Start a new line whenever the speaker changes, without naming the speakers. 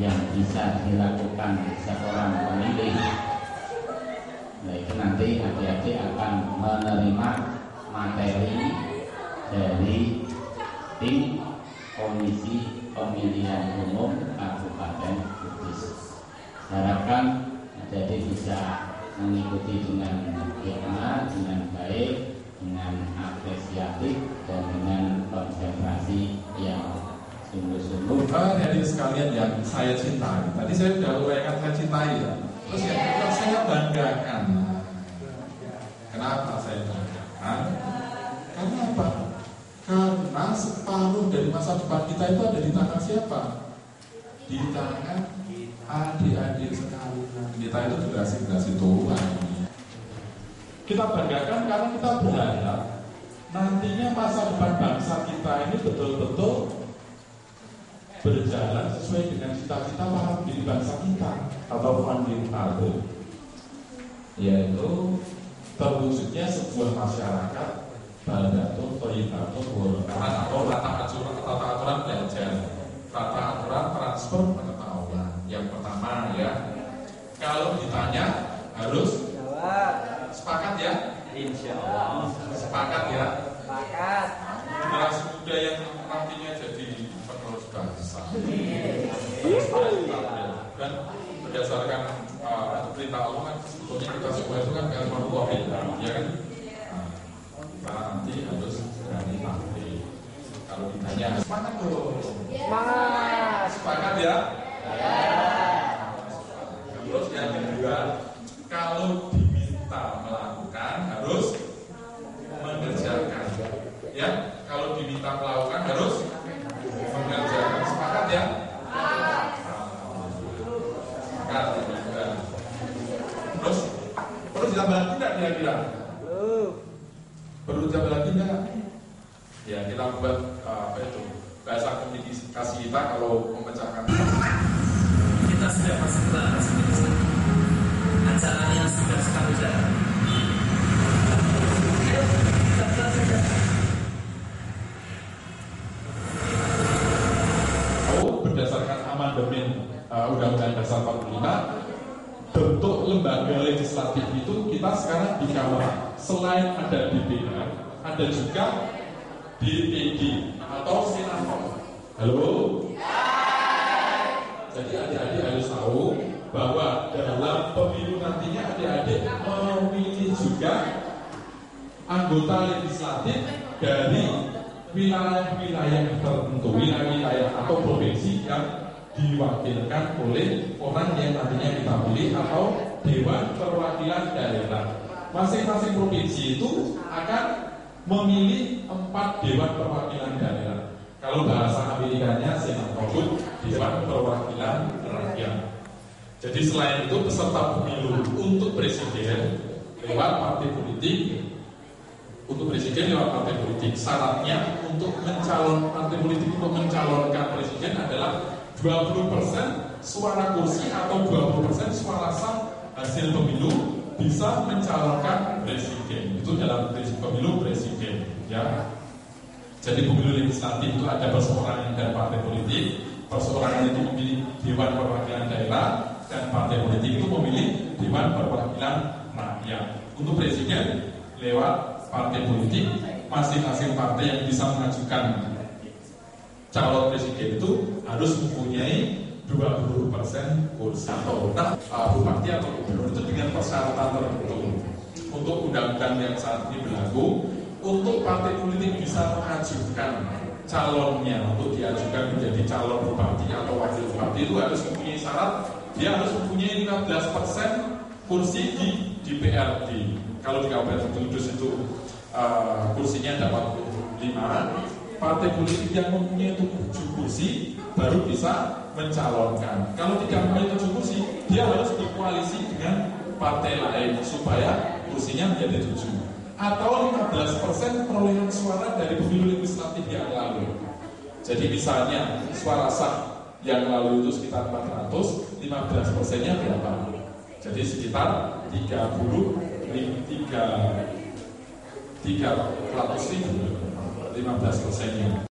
yang bisa dilakukan seorang pemilih. Nah, itu nanti adik-adik akan menerima materi dari tim Komisi Pemilihan Umum Kabupaten Kudus. Harapkan adik-adik bisa mengikuti dengan hikmat, dengan baik, dengan apresiatif, dan dengan konsentrasi yang sungguh-sungguh.
Hadirin sekalian yang saya cintai, tadi saya sudah uraikan saya cintai ya. Terus yang kedua saya banggakan. Kenapa saya banggakan? Karena apa? Karena separuh dari masa depan kita itu ada di tangan siapa? Di tangan adik-adik sekalian. Kita itu generasi Tuhan. Kita banggakan karena kita berharap nantinya masa depan bangsa kita ini betul-betul berjalan sesuai dengan cita-cita para pendiri bangsa kita atau founding father, yaitu terwujudnya sebuah masyarakat baldatun thayyibatun warohatan atau tata aturan belajar, tata aturan transfer pengetahuan. Yang pertama ya, kalau ditanya harus jawab. Sepakat ya?
Insya Allah.
Sepakat ya?
Sepakat.
Generasi muda yang nantinya jadi penerus bangsa. Dan berdasarkan perintah Allah kan sebetulnya kita semua itu kan Allah ya kan? Nah, nanti harus berani tampil. Kalau ditanya semangat dong.
Semangat.
Sepakat ya?
Ya.
Terus yang kedua, kalau diminta melakukan harus mengerjakan. Ya, kalau diminta melakukan harus mengerjakan. Sepakat ya? Sepakat juga. Terus perlu ditambah lagi tidak kira-kira? Perlu ditambah lagi tidak? Ya, kita buat apa itu bahasa komunikasi kita kalau memecahkan.
Kita sudah masuk ke acaranya sudah sekali jalan.
Berdasarkan amandemen Undang-Undang Dasar 45, bentuk lembaga legislatif itu kita sekarang dikawal. Selain ada DPR, ada juga DPD atau Senator. Halo? Jadi adik-adik harus tahu bahwa dalam pemilu nantinya adik-adik memilih juga anggota legislatif dari wilayah-wilayah tertentu, wilayah-wilayah atau provinsi yang diwakilkan oleh orang yang nantinya kita pilih atau Dewan Perwakilan Daerah. Masing-masing provinsi itu akan memilih 4 Dewan Perwakilan Daerah. Kalau bahasa Amerikanya Senator, Dewan Perwakilan Rakyat. Jadi selain itu peserta pemilu untuk presiden lewat partai politik, untuk presiden lewat partai politik, syaratnya untuk partai politik untuk mencalonkan presiden adalah 20% suara kursi atau 20% suara sah hasil pemilu bisa mencalonkan presiden. Itu dalam pemilu presiden ya. Jadi pemilu legislatif itu ada perseorangan dari partai politik, perseorangan itu memilih Dewan Perwakilan Daerah, dan partai politik itu memilih Dewan Perwakilan Rakyat. Untuk presiden lewat partai politik, masing-masing partai yang bisa mengajukan calon presiden itu harus mempunyai 20% kursi atau bupati atau gubernur itu dengan persyaratan tertentu. Untuk undang-undang yang saat ini berlaku, untuk partai politik bisa mengajukan calonnya untuk diajukan menjadi calon bupati atau wakil bupati itu harus mempunyai syarat, dia harus mempunyai 15% kursi di DPRD. Kalau di Kabupaten Kudus itu kursinya dapat 45, partai politik yang mempunyai 7 kursi baru bisa mencalonkan. Kalau tidak mempunyai 7 kursi, dia harus berkoalisi dengan partai lain supaya kursinya menjadi 7 atau 15% perolehan suara dari pemilu legislatif yang lalu. Jadi misalnya suara sah yang lalu itu sekitar 400, 15%-nya berapa? Jadi sekitar 300.000, 15%-nya.